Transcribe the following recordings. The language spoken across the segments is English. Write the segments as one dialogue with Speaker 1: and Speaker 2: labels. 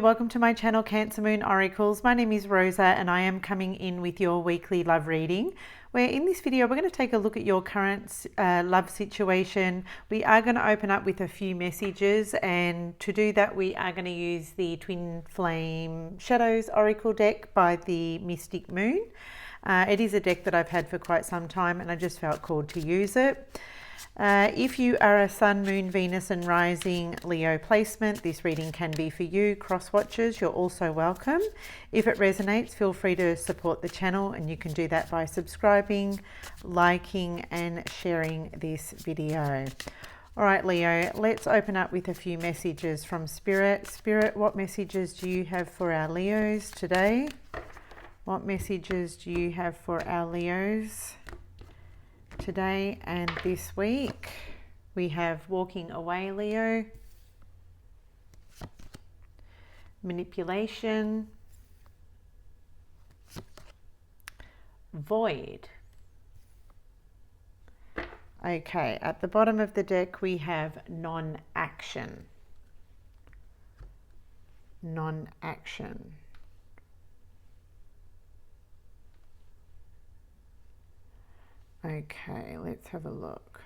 Speaker 1: welcome to my channel Cancer Moon Oracles. My name is Rosa and I am coming in with your weekly love reading, where in this video we're going to take a look at your current love situation. We are going to open up with a few messages, and to do that we are going to use the Twin Flame Shadows Oracle deck by the Mystic Moon. It is a deck that I've had for quite some time and I just felt called to use it. If you are a Sun, Moon, Venus and Rising Leo placement, this reading can be for you. Cross watchers, you're also welcome. If it resonates, feel free to support the channel, and you can do that by subscribing, liking and sharing this video. All right, Leo, let's open up with a few messages from Spirit. Spirit, what messages do you have for our Leos today? What messages do you have for our Leos today and this week? We have walking away, Leo, manipulation, void. Okay, at the bottom of the deck we have non-action. Non-action. Okay, let's have a look.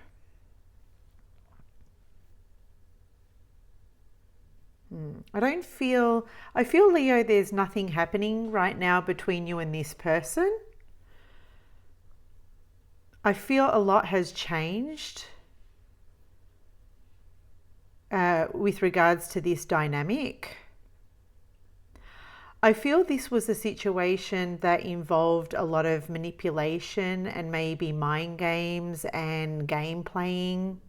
Speaker 1: I feel, Leo, there's nothing happening right now between you and this person. I feel a lot has changed with regards to this dynamic. I feel this was a situation that involved a lot of manipulation and maybe mind games and game playing.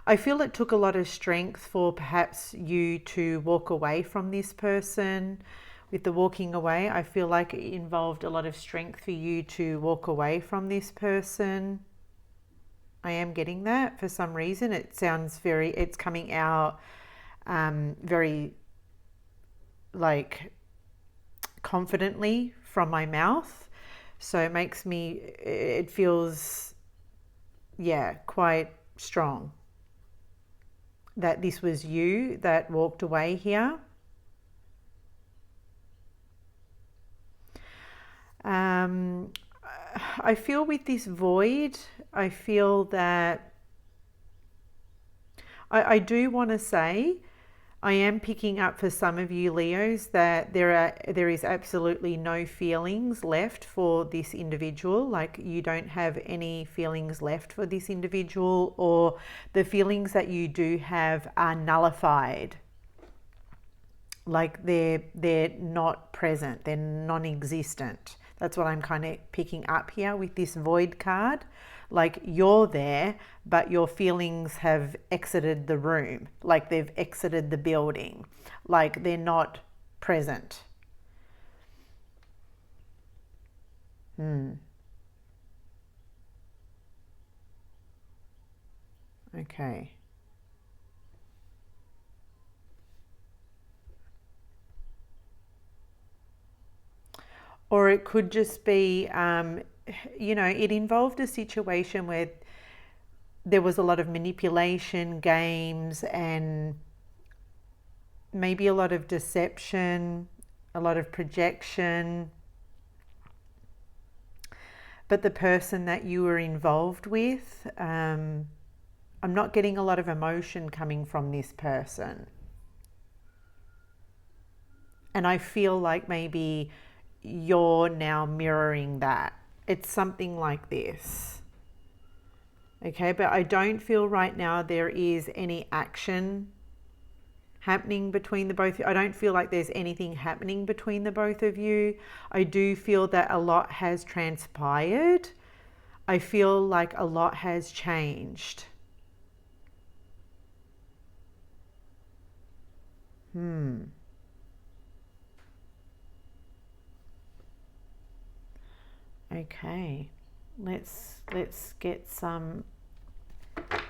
Speaker 1: I feel it took a lot of strength for perhaps you to walk away from this person. With the walking away, I feel like it involved a lot of strength for you to walk away from this person. I am getting that for some reason. It sounds it's coming out very like confidently from my mouth, so it makes me, it feels, yeah, quite strong that this was you that walked away here. I feel with this void, I feel that I do want to say, I am picking up for some of you Leos that there is absolutely no feelings left for this individual. Like, you don't have any feelings left for this individual, or the feelings that you do have are nullified. Like they're not present, they're non-existent. That's what I'm kind of picking up here with this void card. Like, you're there, but your feelings have exited the room. Like, they've exited the building. Like, they're not present. Okay. Or it could just be, you know, it involved a situation where there was a lot of manipulation, games, and maybe a lot of deception, a lot of projection. But the person that you were involved with, I'm not getting a lot of emotion coming from this person. And I feel like maybe you're now mirroring that. It's something like this. Okay, but I don't feel right now there is any action happening between the both of you. I don't feel like there's anything happening between the both of you. I do feel that a lot has transpired. I feel like a lot has changed. Okay, let's get some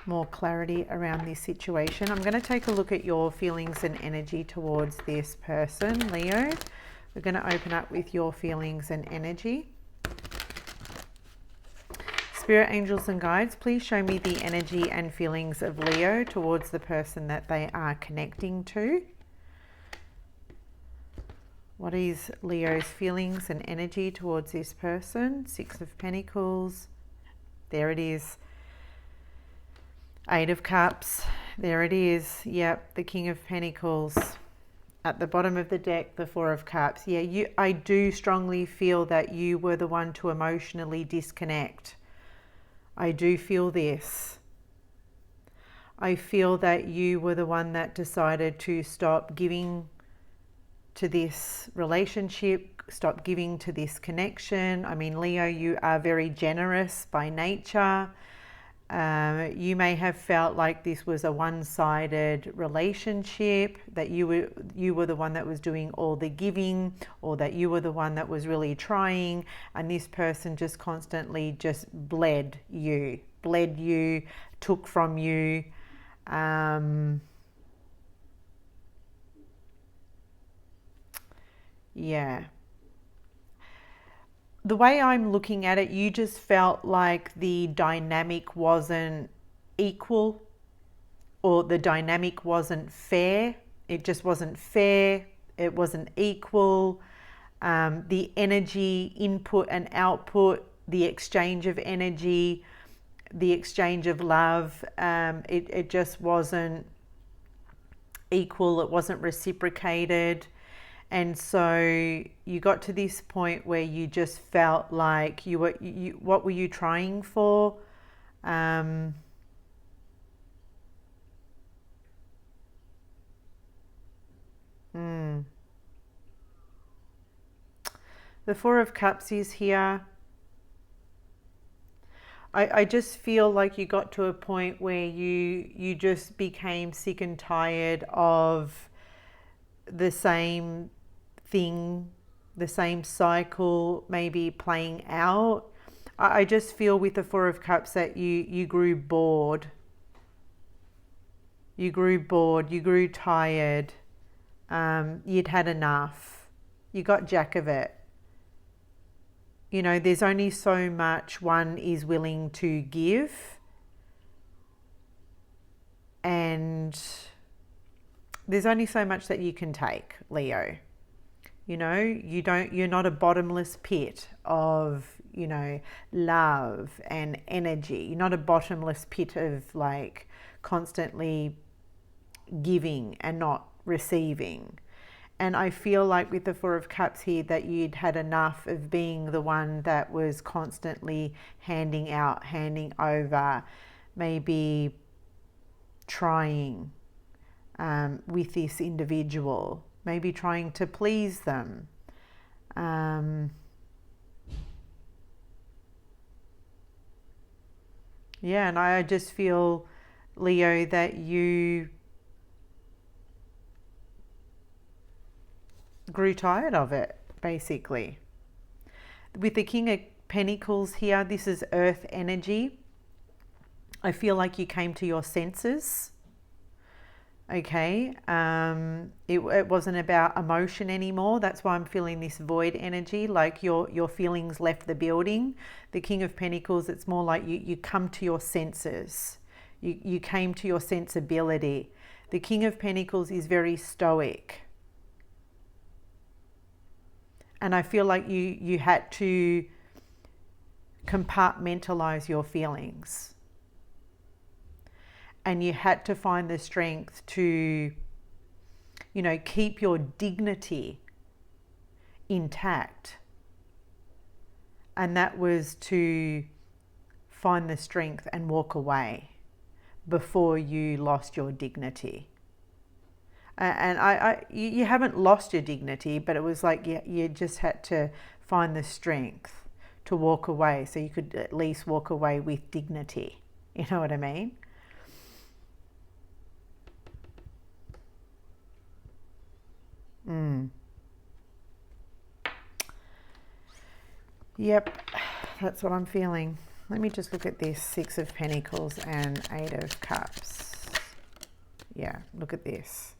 Speaker 1: more clarity around this situation. I'm going to take a look at your feelings and energy towards this person, Leo. We're going to open up with your feelings and energy. Spirit, angels and guides, please show me the energy and feelings of Leo towards the person that they are connecting to. What is Leo's feelings and energy towards this person? Six of Pentacles. There it is. Eight of Cups. There it is. Yep, the King of Pentacles. At the bottom of the deck, the Four of Cups. Yeah, I do strongly feel that you were the one to emotionally disconnect. I do feel this. I feel that you were the one that decided to stop giving to this relationship, stop giving to this connection. I mean, Leo, you are very generous by nature. You may have felt like this was a one-sided relationship, that you were the one that was doing all the giving, or that you were the one that was really trying, and this person just constantly just bled you, took from you. Yeah. The way I'm looking at it, you just felt like the dynamic wasn't equal, or the dynamic wasn't fair. It just wasn't fair. It wasn't equal. The energy input and output, the exchange of energy, the exchange of love, it just wasn't equal. It wasn't reciprocated. And so you got to this point where you just felt like what were you trying for? The Four of Cups is here. I just feel like you got to a point where you just became sick and tired of the same thing, the same cycle maybe playing out. I just feel with the Four of Cups that you grew bored. You grew bored, you grew tired. You'd had enough. You got jack of it. You know, there's only so much one is willing to give. And there's only so much that you can take, Leo. You know, you're not a bottomless pit of, you know, love and energy. You're not a bottomless pit of like constantly giving and not receiving. And I feel like with the Four of Cups here that you'd had enough of being the one that was constantly handing out, handing over, maybe trying with this individual, maybe trying to please them. Yeah, and I just feel, Leo, that you grew tired of it, basically. With the King of Pentacles here, this is earth energy. I feel like you came to your senses. Okay, it wasn't about emotion anymore. That's why I'm feeling this void energy, like your feelings left the building. The King of Pentacles, it's more like you come to your senses. You came to your sensibility. The King of Pentacles is very stoic. And I feel like you had to compartmentalize your feelings. And you had to find the strength to, you know, keep your dignity intact. And that was to find the strength and walk away before you lost your dignity. And you haven't lost your dignity, but it was like you just had to find the strength to walk away so you could at least walk away with dignity. You know what I mean? Yep, that's what I'm feeling. Let me just look at this Six of Pentacles and Eight of Cups. Yeah, look at this.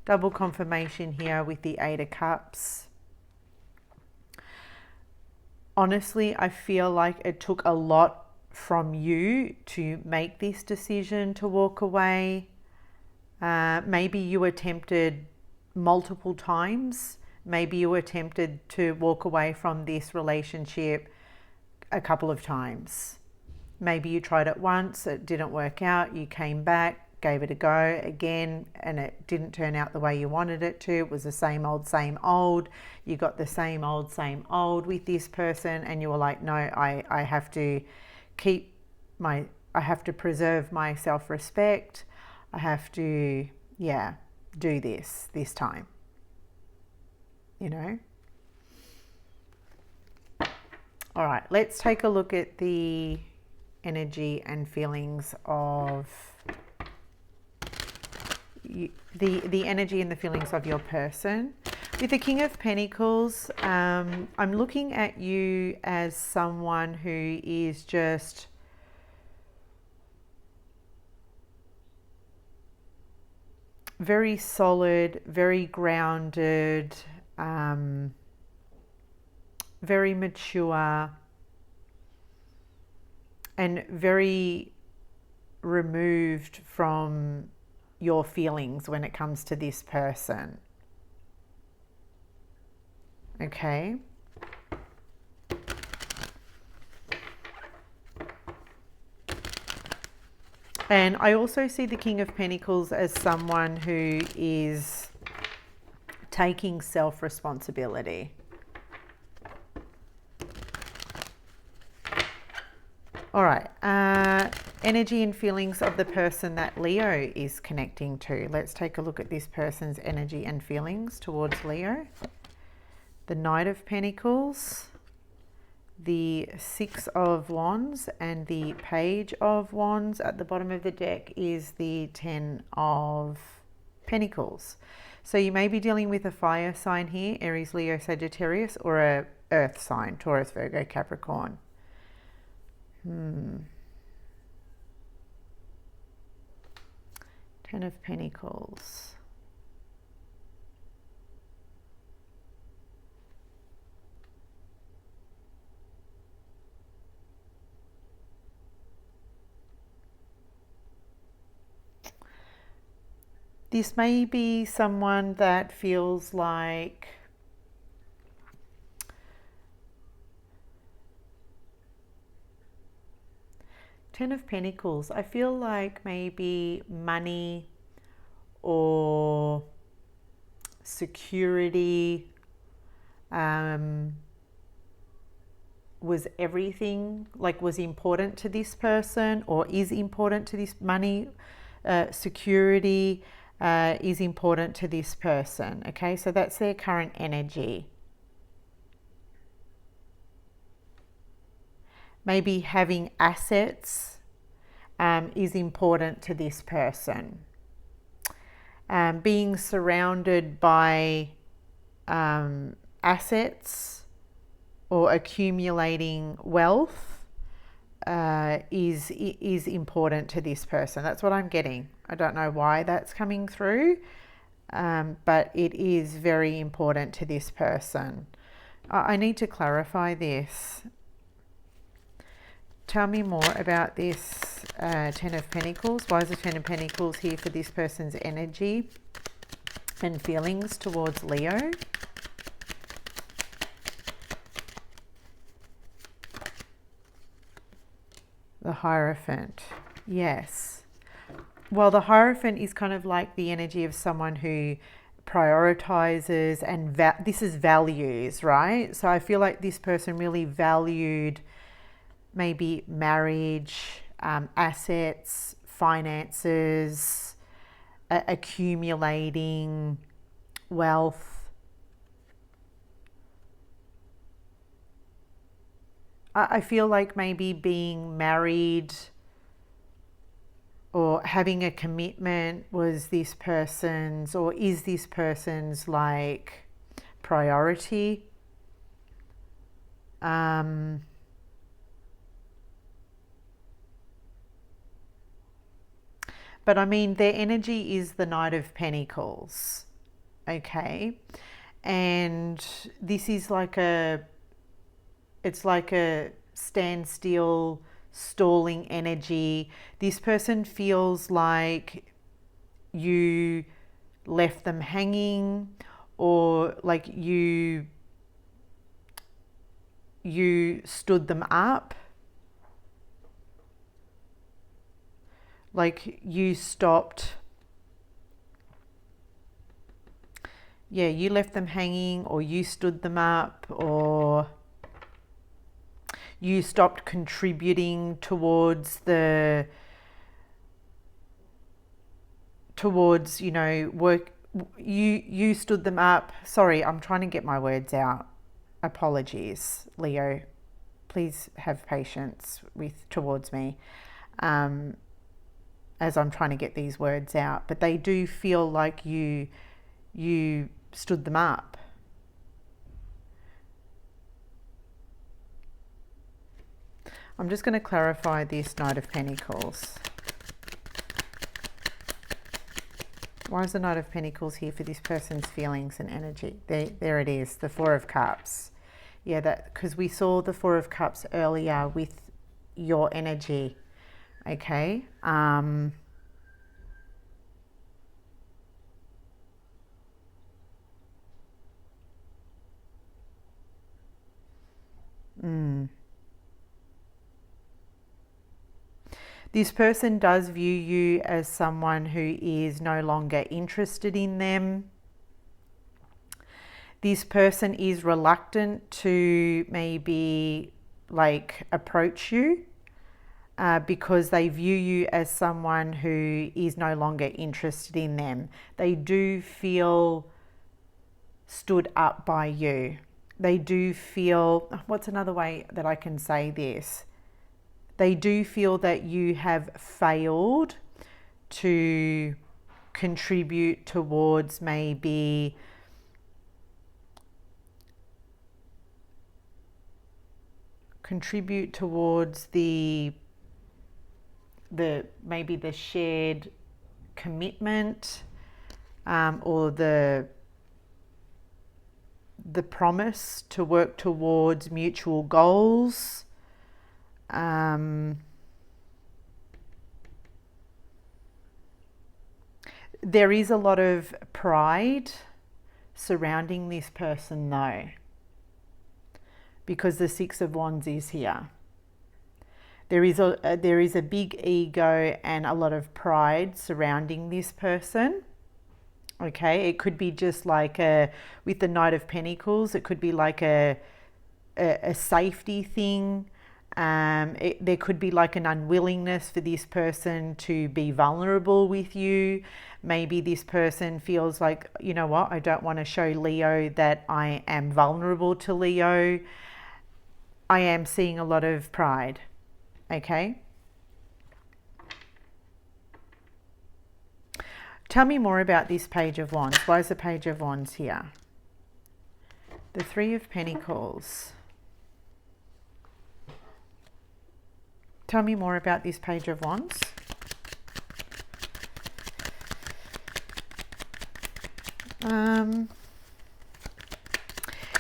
Speaker 1: Double confirmation here with the Eight of Cups. Honestly, I feel like it took a lot from you to make this decision to walk away. Maybe you were tempted multiple times. Maybe you were tempted to walk away from this relationship a couple of times. Maybe you tried it once, it didn't work out, you came back, gave it a go again, and it didn't turn out the way you wanted it to. It was the same old. You got the same old with this person, and you were like, no, I have to I have to preserve my self-respect. I have to, do this time, you know. All right, let's take a look at the energy and feelings of the energy and the feelings of your person. With the King of Pentacles, I'm looking at you as someone who is just very solid, very grounded, very mature, and very removed from your feelings when it comes to this person. Okay. And I also see the King of Pentacles as someone who is taking self-responsibility. All right, energy and feelings of the person that Leo is connecting to. Let's take a look at this person's energy and feelings towards Leo. The Knight of Pentacles, the Six of Wands, and the Page of Wands. At the bottom of the deck is the Ten of Pentacles. So you may be dealing with a fire sign here, Aries, Leo, Sagittarius, or a earth sign, Taurus, Virgo, Capricorn. Ten of Pentacles. This may be someone that feels like Ten of Pentacles. I feel like maybe money or security was everything, like was important to this person, or is important to this money, security is important to this person. Okay, so that's their current energy. Maybe having assets is important to this person. Being surrounded by assets or accumulating wealth is important to this person. That's what I'm getting. I don't know why that's coming through, but it is very important to this person. I need to clarify this. Tell me more about this Ten of Pentacles. Why is the Ten of Pentacles here for this person's energy and feelings towards Leo? The Hierophant. Yes. Well, the Hierophant is kind of like the energy of someone who prioritizes, and this is values, right? So I feel like this person really valued maybe marriage, assets, finances, accumulating wealth. I feel like maybe being married or having a commitment was this person's, or is this person's, like, priority. But I mean, their energy is the Knight of Pentacles, okay? And this is like it's like a standstill stalling energy. This person feels like you left them hanging, or like you stood them up, like you stopped, yeah, you left them hanging, or you stood them up, or you stopped contributing towards you know, work. You stood them up. Sorry, I'm trying to get my words out. Apologies, Leo. Please have patience towards me as I'm trying to get these words out. But they do feel like you stood them up. I'm just going to clarify this Knight of Pentacles. Why is the Knight of Pentacles here for this person's feelings and energy? There it is, the Four of Cups. Yeah, that because we saw the Four of Cups earlier with your energy. Okay. This person does view you as someone who is no longer interested in them. This person is reluctant to maybe like approach you because they view you as someone who is no longer interested in them. They do feel stood up by you. They do feel, what's another way that I can say this? They do feel that you have failed to contribute towards maybe the maybe the shared commitment or the promise to work towards mutual goals. There is a lot of pride surrounding this person though, because the Six of Wands is here. There is a big ego and a lot of pride surrounding this person. Okay, it could be just like with the Knight of Pentacles, it could be like a safety thing. There could be like an unwillingness for this person to be vulnerable with you. Maybe this person feels like, you know what, I don't want to show Leo that I am vulnerable to Leo. I am seeing a lot of pride. Okay. Tell me more about this Page of Wands. Why is the Page of Wands here? The Three of Pentacles. Tell me more about this Page of Wands.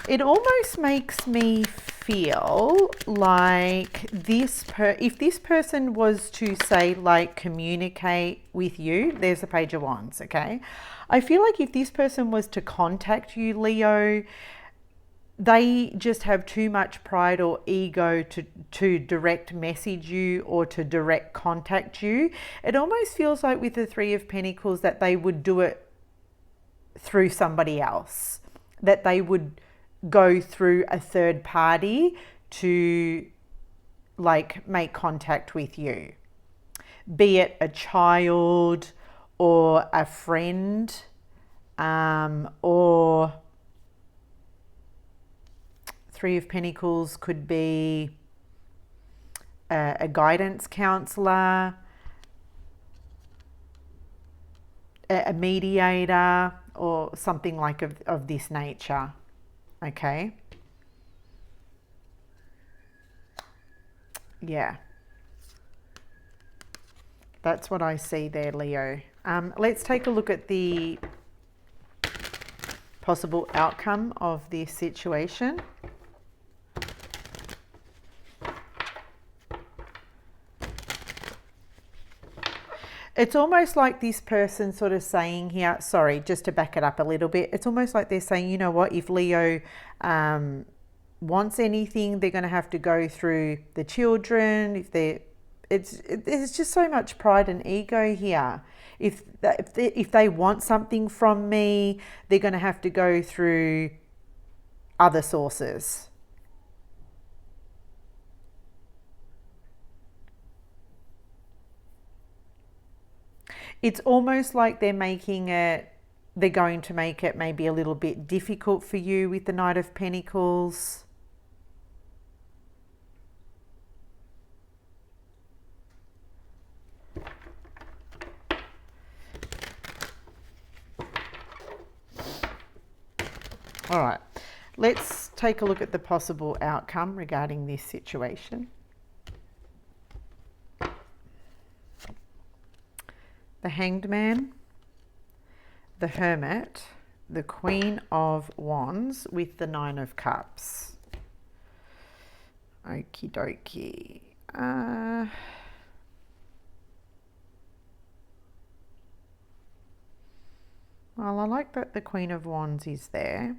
Speaker 1: It almost makes me feel like if this person was to say like communicate with you, there's a Page of Wands, okay? I feel like if this person was to contact you, Leo, they just have too much pride or ego to direct message you or to direct contact you. It almost feels like with the Three of Pentacles that they would do it through somebody else, that they would go through a third party to like make contact with you, be it a child or a friend or Three of Pentacles could be a guidance counselor, a mediator, or something like of this nature. Okay. Yeah. That's what I see there, Leo. Let's take a look at the possible outcome of this situation. It's almost like this person sort of saying here, sorry, just to back it up a little bit, it's almost like they're saying, you know what, if Leo wants anything, they're going to have to go through the children. There's just so much pride and ego here. If they want something from me, they're going to have to go through other sources. It's almost like they're going to make it maybe a little bit difficult for you with the Knight of Pentacles. All right, let's take a look at the possible outcome regarding this situation. The Hanged Man, the Hermit, the Queen of Wands with the Nine of Cups. Okie dokie. Well, I like that the Queen of Wands is there.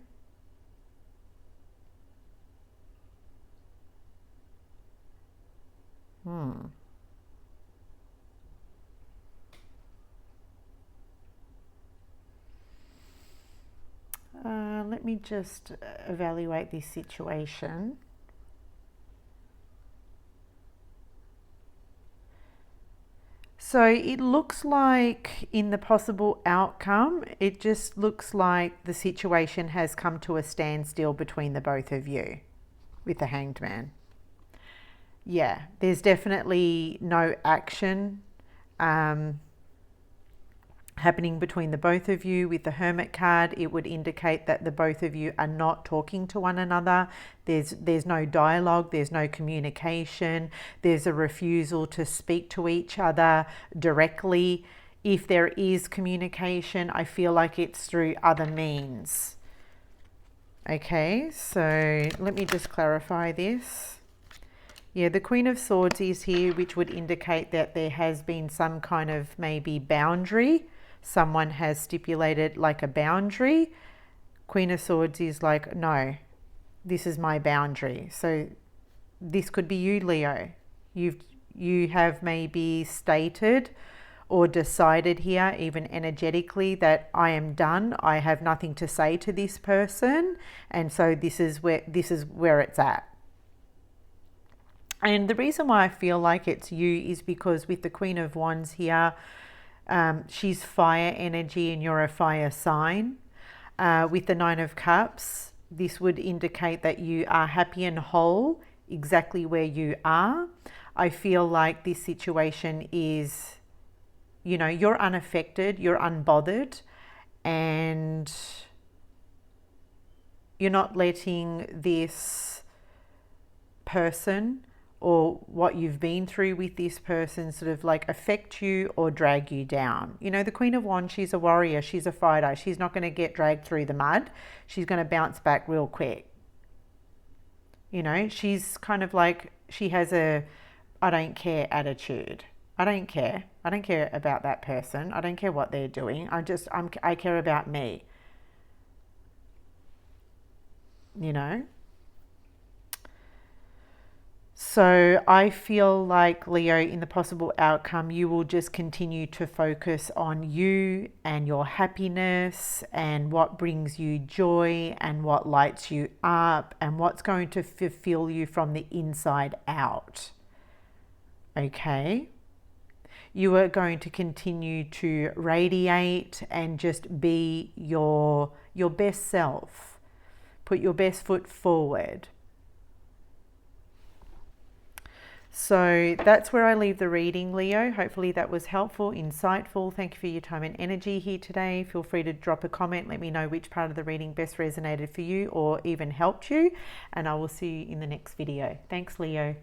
Speaker 1: Let me just evaluate this situation. So it looks like in the possible outcome, it just looks like the situation has come to a standstill between the both of you with the Hanged Man. Yeah, there's definitely no action happening between the both of you. With the Hermit card, it would indicate that the both of you are not talking to one another. There's no dialogue, there's no communication, there's a refusal to speak to each other directly. If there is communication, I feel like it's through other means. Okay, so let me just clarify this. Yeah, the Queen of Swords is here, which would indicate that there has been some kind of maybe boundary. Someone has stipulated like a boundary. Queen of Swords is like, no, this is my boundary. So this could be you, Leo. You have maybe stated or decided here, even energetically, that I am done. I have nothing to say to this person, and so this is where it's at. And the reason why I feel like it's you is because with the Queen of Wands here, she's fire energy and you're a fire sign. With the Nine of Cups, this would indicate that you are happy and whole exactly where you are. I feel like this situation is, you know, you're unaffected, you're unbothered, and you're not letting this person or what you've been through with this person sort of like affect you or drag you down. You know, the Queen of Wands, she's a warrior, she's a fighter. She's not going to get dragged through the mud. She's going to bounce back real quick. You know, she's kind of like, she has a I don't care attitude. I don't care. I don't care about that person. I don't care what they're doing. I care about me. You know? So I feel like, Leo, in the possible outcome, you will just continue to focus on you and your happiness and what brings you joy and what lights you up and what's going to fulfill you from the inside out. Okay? You are going to continue to radiate and just be your best self. Put your best foot forward. So that's where I leave the reading, Leo. Hopefully that was helpful, insightful. Thank you for your time and energy here today. Feel free to drop a comment. Let me know which part of the reading best resonated for you or even helped you. And I will see you in the next video. Thanks, Leo.